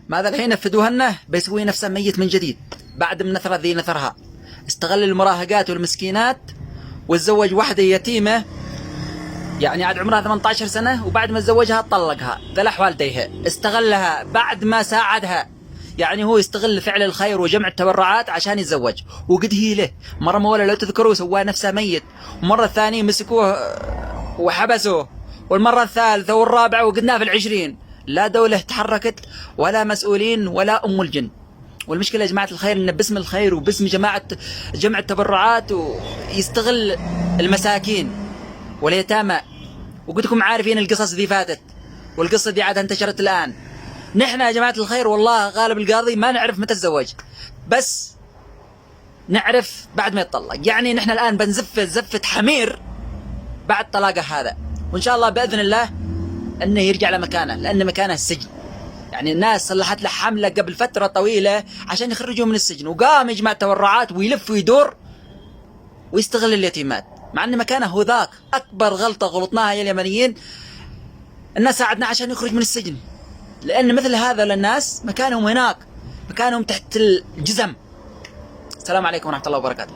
ماذا الحين نفذوها لنا؟ بيسوي نفسه ميت من جديد بعد من نثرة ذي نثرها. استغل المراهقات والمسكينات وتزوج واحدة يتيمة، يعني عاد عمرها 18 سنة، وبعد ما تزوجها طلقها ذلح والديها. استغلها بعد ما ساعدها، يعني هو يستغل فعل الخير وجمع التبرعات عشان يتزوج. وقد هي له مرة مولا لو تذكروا سواه نفسه ميت، ومرة الثانية مسكوه وحبسوه، والمرة الثالثة والرابعة وقدناه في 20. لا دولة تحركت ولا مسؤولين ولا أم الجن. والمشكلة يا جماعة الخير إن باسم الخير وباسم جمع التبرعات ويستغل المساكين واليتامى. وقلت لكم عارفين القصص ذي فاتت، والقصة دي عادها انتشرت الآن. نحن يا جماعة الخير والله غالب القاضي ما نعرف متى تزوج، بس نعرف بعد ما يتطلق. يعني نحن الآن بنزف زفة حمير بعد طلاقه هذا، وإن شاء الله بإذن الله أنه يرجع لمكانه، لأن مكانه السجن. يعني الناس صلحت له حملة قبل فترة طويلة عشان يخرجوه من السجن، وقام يجمع تبرعات ويلف ويدور ويستغل اليتيمات، مع أن مكانه هو ذاك. أكبر غلطة غلطناها يا اليمنيين الناس ساعدنا عشان يخرج من السجن، لأن مثل هذا للناس مكانهم هناك، مكانهم تحت الجزم. السلام عليكم ورحمة الله وبركاته.